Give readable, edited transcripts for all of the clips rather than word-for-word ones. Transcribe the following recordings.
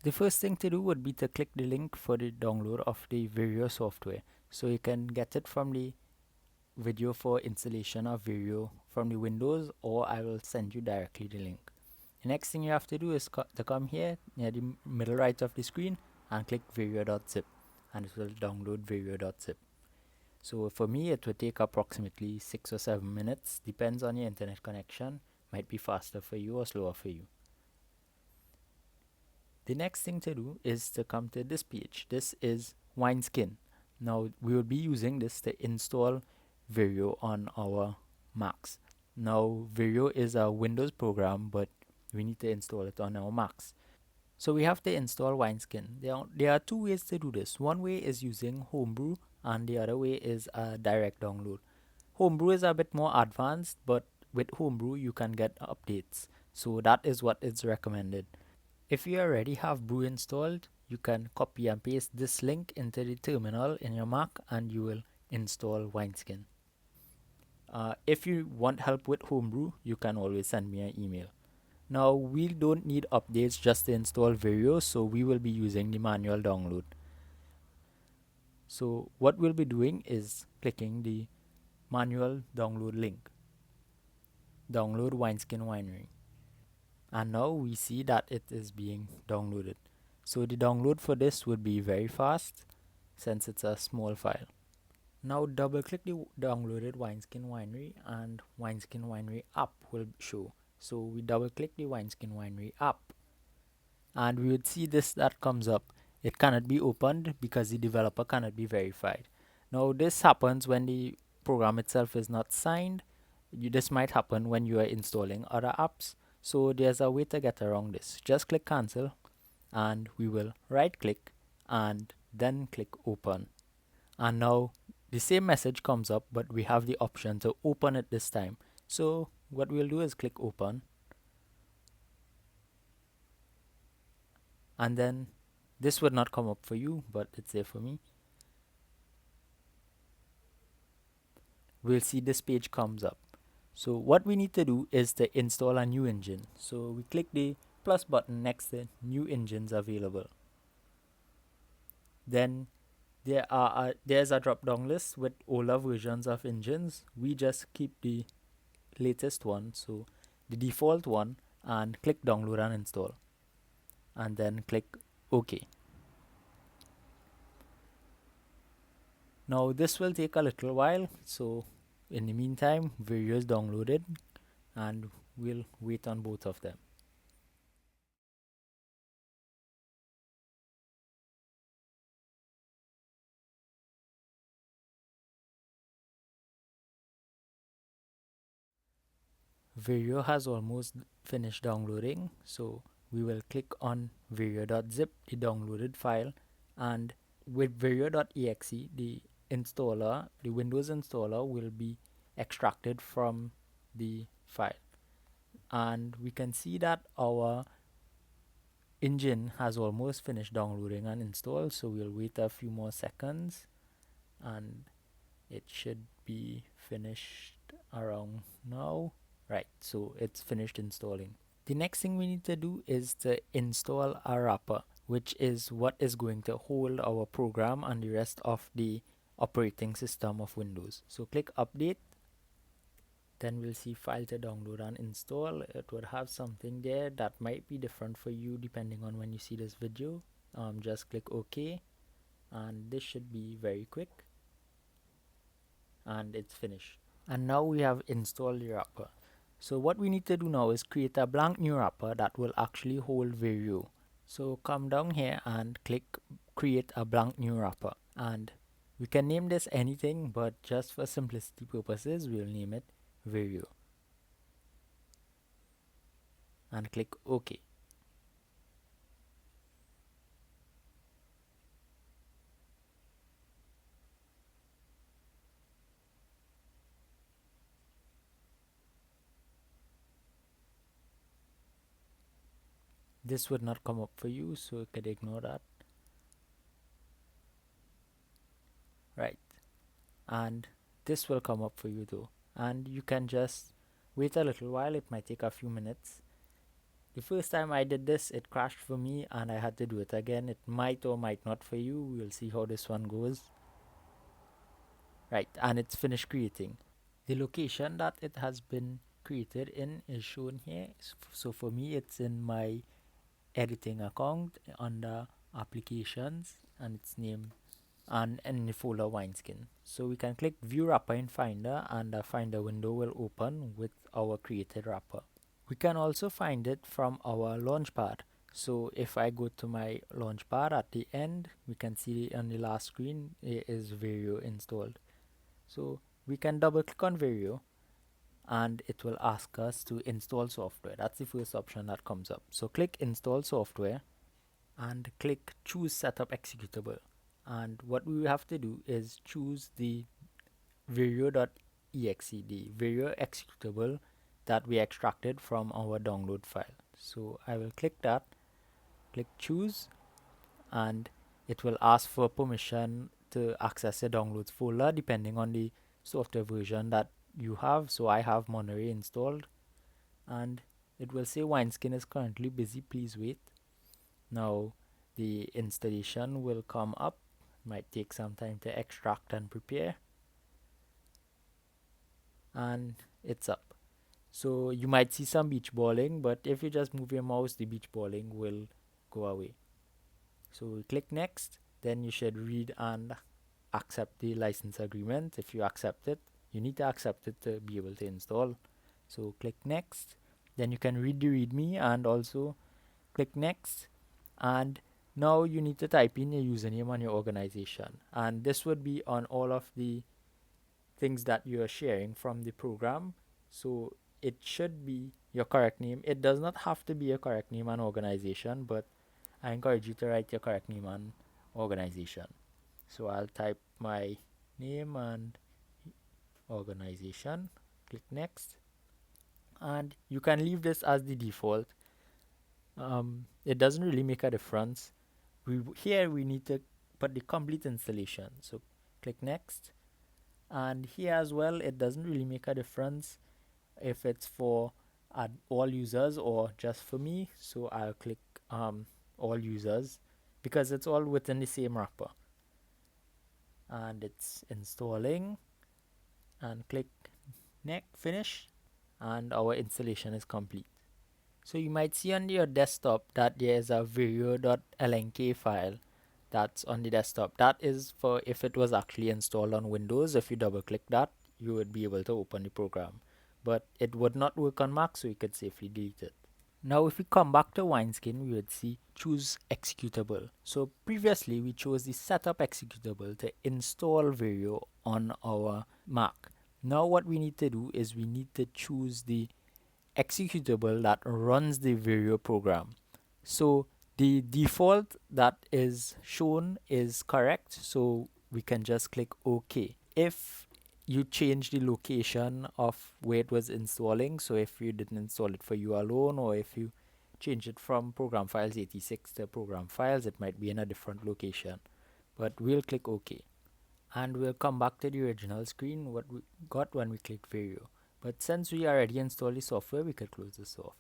The first thing to do would be to click the link for the download of the VIREO software. So you can get it from the video for installation of VIREO from the Windows, or I will send you directly the link. The next thing you have to do is to come here near the middle right of the screen and click vireo.zip, and it will download vireo.zip. So for me it would take approximately 6 or 7 minutes, depends on your internet connection, might be faster for you or slower for you. The next thing to do is to come to this page. This is Wineskin. Now we will be using this to install VIREO on our Macs. Now VIREO is a Windows program, but we need to install it on our Macs. So we have to install Wineskin. There are two ways to do this. One way is using Homebrew, and the other way is a direct download. Homebrew is a bit more advanced, but with Homebrew you can get updates. So that is what is recommended. If you already have Brew installed, you can copy and paste this link into the terminal in your Mac and you will install Wineskin. If you want help with Homebrew, you can always send me an email. Now we don't need updates just to install VIREO, so we will be using the manual download. So what we'll be doing is clicking the manual download link. Download Wineskin Winery. And now we see that it is being downloaded. So the download for this would be very fast since it's a small file. Now double click the downloaded Wineskin Winery and Wineskin Winery app will show. So we double click the Wineskin Winery app and we would see this that comes up. It cannot be opened because the developer cannot be verified. Now this happens when the program itself is not signed. This might happen when you are installing other apps. So there's a way to get around this. Just click cancel and we will right click and then click open. And now the same message comes up, but we have the option to open it this time. So what we'll do is click open. And then this would not come up for you, but it's there for me. We'll see this page comes up. So what we need to do is to install a new engine. So we click the plus button next to new engines available. Then there's a drop down list with older versions of engines. We just keep the latest one, so the default one, and click download and install. And then click OK. Now this will take a little while, so in the meantime VIREO is downloaded and we'll wait on both of them. VIREO has almost finished downloading, so we will click on vireo.zip, the downloaded file, and with vireo.exe, the Windows installer will be extracted from the file. And we can see that our engine has almost finished downloading and install, so we'll wait a few more seconds and it should be finished around now. Right, so it's finished installing. The next thing we need to do is to install a wrapper, which is what is going to hold our program and the rest of the operating system of Windows. So click update, then we'll see file to download and install. It would have something there that might be different for you depending on when you see this video. Just click OK and this should be very quick, and it's finished. And now we have installed the wrapper. So what we need to do now is create a blank new wrapper that will actually hold VIREO. So come down here and click create a blank new wrapper, and we can name this anything, but just for simplicity purposes we'll name it VIREO and click OK. This would not come up for you, so you can ignore that. Right, and this will come up for you though, and you can just wait a little while. It might take a few minutes. The first time I did this, it crashed for me and I had to do it again. It might or might not for you. We'll see how this one goes. Right, and it's finished creating. The location that it has been created in is shown here. So for me, it's in my editing account under applications, and its name and in the folder wineskin. So we can click view wrapper in Finder, and the Finder window will open with our created wrapper. We can also find it from our launchpad. So if I go to my launchpad at the end, we can see on the last screen it is VIREO installed. So we can double click on VIREO and it will ask us to install software. That's the first option that comes up. So click install software and click choose setup executable. And what we have to do is choose the vireo.exe, the VIREO executable that we extracted from our download file. So I will click that, click choose, and it will ask for permission to access the downloads folder depending on the software version that you have. So I have Monterey installed, and it will say wineskin is currently busy, please wait. Now the installation will come up. Might take some time to extract and prepare, and it's up. So you might see some beach balling, but if you just move your mouse, the beach balling will go away. So we click next, then you should read and accept the license agreement. If you accept it, you need to accept it to be able to install. So click next, then you can read the readme and also click next, and now you need to type in your username and your organization, and this would be on all of the things that you are sharing from the program. So it should be your correct name. It does not have to be your correct name and organization, but I encourage you to write your correct name and organization. So I'll type my name and organization, click next, and you can leave this as the default. It doesn't really make a difference. Here we need to put the complete installation, so click next, and here as well it doesn't really make a difference if it's for all users or just for me. So I'll click all users because it's all within the same wrapper, and it's installing, and click finish, and our installation is complete. So you might see on your desktop that there is a vireo.lnk file that's on the desktop. That is for if it was actually installed on Windows. If you double click that, you would be able to open the program, but it would not work on Mac, so you could safely delete it. Now if we come back to wineskin, we would see choose executable. So previously we chose the setup executable to install VIREO on our Mac. Now what we need to do is we need to choose the executable that runs the VIREO program. So the default that is shown is correct, so we can just click OK. If you change the location of where it was installing, so if you didn't install it for you alone, or if you change it from program files 86 to program files, it might be in a different location, but we'll click OK, and we'll come back to the original screen what we got when we clicked VIREO. But since we already installed the software, we could close this off.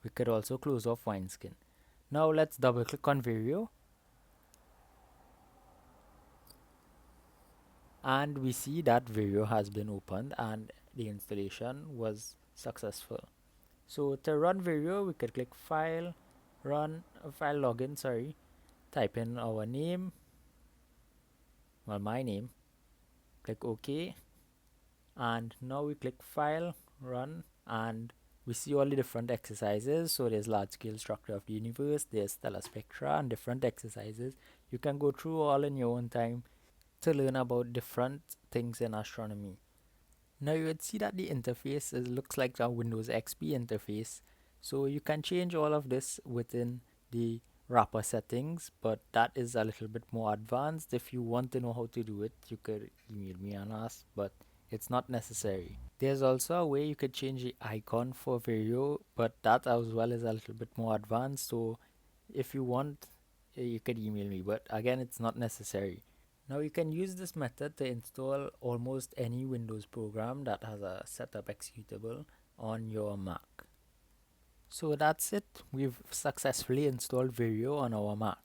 We could also close off wineskin. Now let's double click on VIREO, and we see that VIREO has been opened and the installation was successful. So to run VIREO, we could click file, run, file login, sorry, type in our name, well my name, click OK, and now we click file, run, and we see all the different exercises. So there's large scale structure of the universe, there's stellar spectra, and different exercises. You can go through all in your own time to learn about different things in astronomy. Now you would see that the interface looks like a Windows XP interface, so you can change all of this within the wrapper settings, but that is a little bit more advanced. If you want to know how to do it, you could email me and ask, but it's not necessary. There's also a way you could change the icon for VIREO, but that as well is a little bit more advanced, so if you want, you could email me, but again, it's not necessary. Now you can use this method to install almost any Windows program that has a setup executable on your Mac. So that's it. We've successfully installed VIREO on our Mac.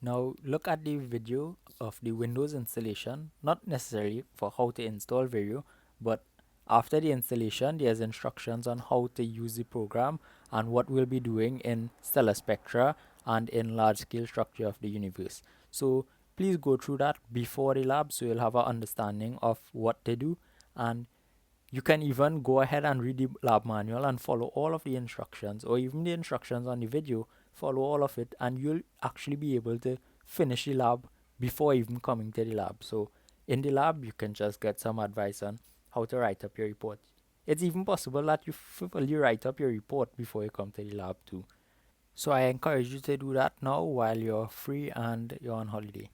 Now look at the video of the Windows installation, not necessarily for how to install VIREO, but after the installation there's instructions on how to use the program and what we'll be doing in stellar spectra and in large scale structure of the universe. So please go through that before the lab so you'll have an understanding of what they do, and you can even go ahead and read the lab manual and follow all of the instructions, or even the instructions on the video, follow all of it, and you'll actually be able to finish the lab before even coming to the lab. So in the lab, you can just get some advice on how to write up your report. It's even possible that you fully write up your report before you come to the lab too. So I encourage you to do that now while you're free and you're on holiday.